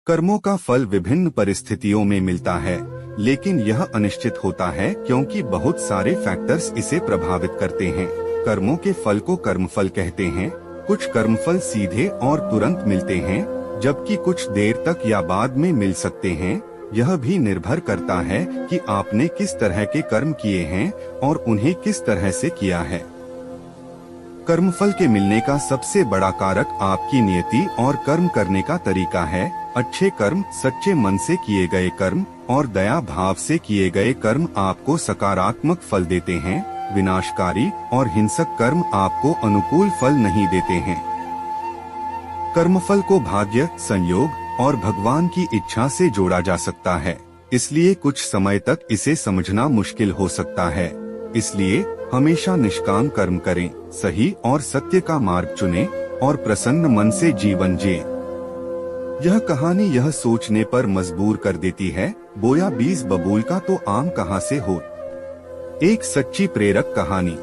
कर्मों का फल विभिन्न परिस्थितियों में मिलता है, लेकिन यह अनिश्चित होता है क्योंकि बहुत सारे फैक्टर्स इसे प्रभावित करते हैं। कर्मों के फल को कर्मफल कहते हैं। कुछ कर्मफल सीधे और तुरंत मिलते हैं, जबकि कुछ देर तक या बाद में मिल सकते हैं। यह भी निर्भर करता है कि आपने किस तरह के कर्म किए हैं और उन्हें किस तरह से किया है। कर्मफल के मिलने का सबसे बड़ा कारक आपकी नियति और कर्म करने का तरीका है। अच्छे कर्म, सच्चे मन से किए गए कर्म और दया भाव से किए गए कर्म आपको सकारात्मक फल देते हैं। विनाशकारी और हिंसक कर्म आपको अनुकूल फल नहीं देते हैं। कर्मफल को भाग्य, संयोग और भगवान की इच्छा से जोड़ा जा सकता है, इसलिए कुछ समय तक इसे समझना मुश्किल हो सकता है। इसलिए हमेशा निष्काम कर्म करें, सही और सत्य का मार्ग चुनें और प्रसन्न मन से जीवन जिएं। यह कहानी यह सोचने पर मजबूर कर देती है, बोया बीज बबूल का तो आम कहां से हो। एक सच्ची प्रेरक कहानी।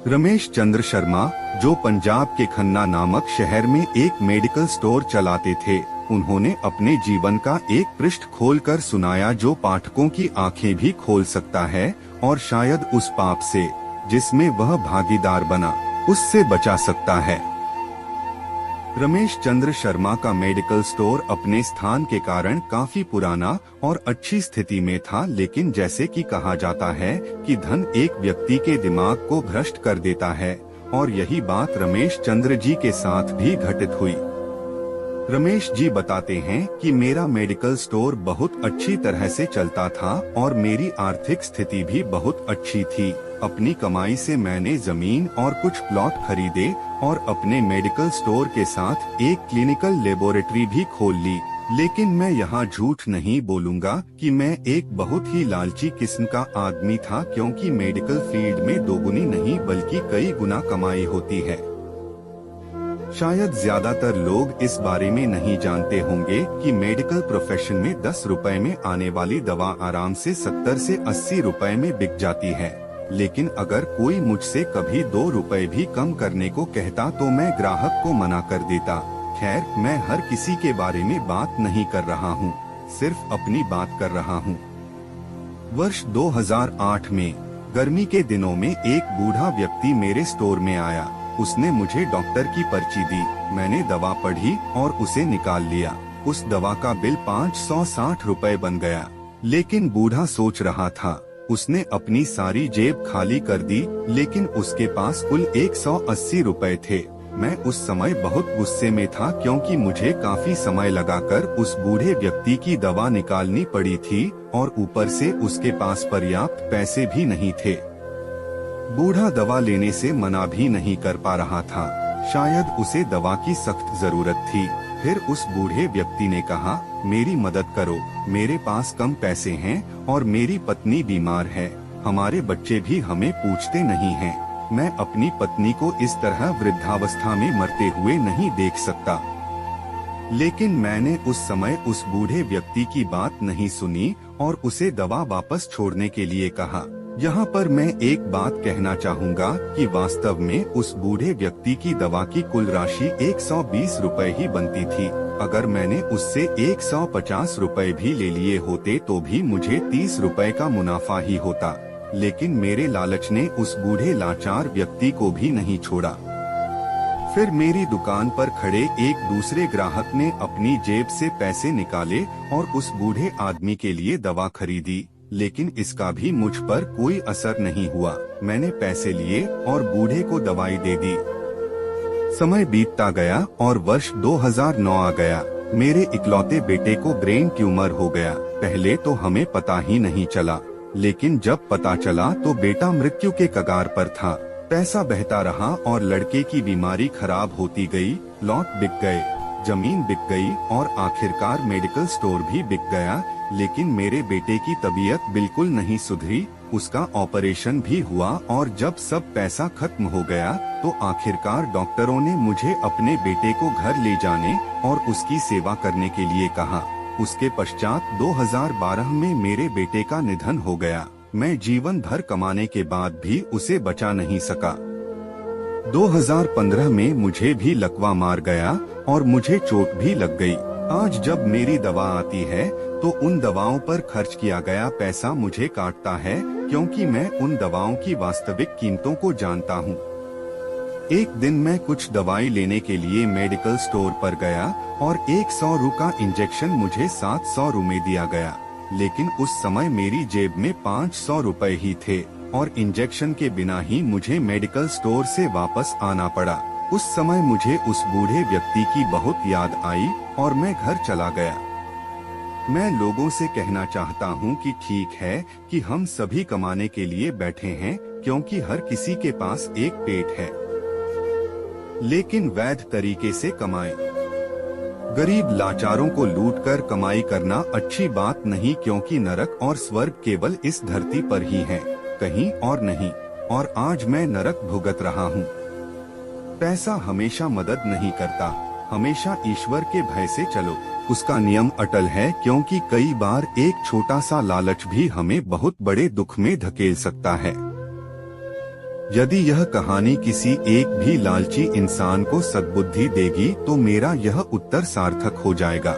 रमेश चंद्र शर्मा, जो पंजाब के खन्ना नामक शहर में एक मेडिकल स्टोर चलाते थे, उन्होंने अपने जीवन का एक पृष्ठ खोलकर सुनाया जो पाठकों की आंखें भी खोल सकता है और शायद उस पाप से जिसमें वह भागीदार बना, उससे बचा सकता है। रमेश चंद्र शर्मा का मेडिकल स्टोर अपने स्थान के कारण काफी पुराना और अच्छी स्थिति में था, लेकिन जैसे कि कहा जाता है कि धन एक व्यक्ति के दिमाग को भ्रष्ट कर देता है, और यही बात रमेश चंद्र जी के साथ भी घटित हुई। रमेश जी बताते हैं कि मेरा मेडिकल स्टोर बहुत अच्छी तरह से चलता था और मेरी आर्थिक स्थिति भी बहुत अच्छी थी। अपनी कमाई से मैंने जमीन और कुछ प्लॉट खरीदे और अपने मेडिकल स्टोर के साथ एक क्लिनिकल लेबोरेटरी भी खोल ली। लेकिन मैं यहाँ झूठ नहीं बोलूँगा कि मैं एक बहुत ही लालची किस्म का आदमी था, क्योंकि मेडिकल फील्ड में दोगुनी नहीं बल्कि कई गुना कमाई होती है। शायद ज्यादातर लोग इस बारे में नहीं जानते होंगे कि मेडिकल प्रोफेशन में 10 रुपए में आने वाली दवा आराम से 70 से 80 रुपए में बिक जाती है। लेकिन अगर कोई मुझसे कभी 2 रुपए भी कम करने को कहता तो मैं ग्राहक को मना कर देता। खैर, मैं हर किसी के बारे में बात नहीं कर रहा हूँ, सिर्फ अपनी बात कर रहा हूँ। वर्ष 2008 में गर्मी के दिनों में एक बूढ़ा व्यक्ति मेरे स्टोर में आया। उसने मुझे डॉक्टर की पर्ची दी। मैंने दवा पढ़ी और उसे निकाल लिया। उस दवा का बिल 560 रुपए बन गया। लेकिन बूढ़ा सोच रहा था, उसने अपनी सारी जेब खाली कर दी, लेकिन उसके पास कुल 180 रुपए थे। मैं उस समय बहुत गुस्से में था, क्योंकि मुझे काफी समय लगाकर उस बूढ़े व्यक्ति की दवा निकालनी पड़ी थी और ऊपर से उसके पास पर्याप्त पैसे भी नहीं थे। बूढ़ा दवा लेने से मना भी नहीं कर पा रहा था, शायद उसे दवा की सख्त जरूरत थी। फिर उस बूढ़े व्यक्ति ने कहा, मेरी मदद करो, मेरे पास कम पैसे हैं और मेरी पत्नी बीमार है। हमारे बच्चे भी हमें पूछते नहीं हैं। मैं अपनी पत्नी को इस तरह वृद्धावस्था में मरते हुए नहीं देख सकता। लेकिन मैंने उस समय उस बूढ़े व्यक्ति की बात नहीं सुनी और उसे दवा वापस छोड़ने के लिए कहा। यहाँ पर मैं एक बात कहना चाहूँगा कि वास्तव में उस बूढ़े व्यक्ति की दवा की कुल राशि 120 रुपए ही बनती थी। अगर मैंने उससे 150 रुपए भी ले लिए होते तो भी मुझे 30 रुपए का मुनाफा ही होता। लेकिन मेरे लालच ने उस बूढ़े लाचार व्यक्ति को भी नहीं छोड़ा। फिर मेरी दुकान पर खड़े एक दूसरे ग्राहक ने अपनी जेब से पैसे निकाले और उस बूढ़े आदमी के लिए दवा खरीदी, लेकिन इसका भी मुझ पर कोई असर नहीं हुआ। मैंने पैसे लिए और बूढ़े को दवाई दे दी। समय बीतता गया और वर्ष 2009 आ गया। मेरे इकलौते बेटे को ब्रेन ट्यूमर हो गया। पहले तो हमें पता ही नहीं चला, लेकिन जब पता चला तो बेटा मृत्यु के कगार पर था। पैसा बहता रहा और लड़के की बीमारी खराब होती गई। प्लॉट बिक गए, जमीन बिक गई और आखिरकार मेडिकल स्टोर भी बिक गया। लेकिन मेरे बेटे की तबीयत बिल्कुल नहीं सुधरी। उसका ऑपरेशन भी हुआ और जब सब पैसा खत्म हो गया तो आखिरकार डॉक्टरों ने मुझे अपने बेटे को घर ले जाने और उसकी सेवा करने के लिए कहा। उसके पश्चात 2012 में मेरे बेटे का निधन हो गया। मैं जीवन भर कमाने के बाद भी उसे बचा नहीं सका। 2015 में मुझे भी लकवा मार गया और मुझे चोट भी लग गई। आज जब मेरी दवा आती है तो उन दवाओं पर खर्च किया गया पैसा मुझे काटता है, क्योंकि मैं उन दवाओं की वास्तविक कीमतों को जानता हूँ। एक दिन मैं कुछ दवाई लेने के लिए मेडिकल स्टोर पर गया और 100 रु का इंजेक्शन मुझे 700 रु में दिया गया, लेकिन उस समय मेरी जेब में 500 रुपए ही थे और इंजेक्शन के बिना ही मुझे मेडिकल स्टोर से वापस आना पड़ा। उस समय मुझे उस बूढ़े व्यक्ति की बहुत याद आई और मैं घर चला गया। मैं लोगों से कहना चाहता हूँ कि ठीक है कि हम सभी कमाने के लिए बैठे हैं, क्योंकि हर किसी के पास एक पेट है, लेकिन वैध तरीके से कमाएं। गरीब लाचारों को लूटकर कमाई करना अच्छी बात नहीं, क्योंकि नरक और स्वर्ग केवल इस धरती पर ही है, कहीं और नहीं। और आज मैं नरक भुगत रहा हूँ। पैसा हमेशा मदद नहीं करता, हमेशा ईश्वर के भय से चलो, उसका नियम अटल है, क्योंकि कई बार एक छोटा सा लालच भी हमें बहुत बड़े दुख में धकेल सकता है। यदि यह कहानी किसी एक भी लालची इंसान को सद्बुद्धि देगी तो मेरा यह उत्तर सार्थक हो जाएगा।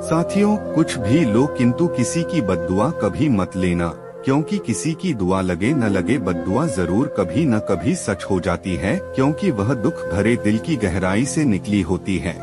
साथियों, कुछ भी लो, किंतु किसी की बद्दुआ कभी मत लेना, क्योंकि किसी की दुआ लगे न लगे बद्दुआ जरूर कभी न कभी सच हो जाती है, क्योंकि वह दुख भरे दिल की गहराई से निकली होती है।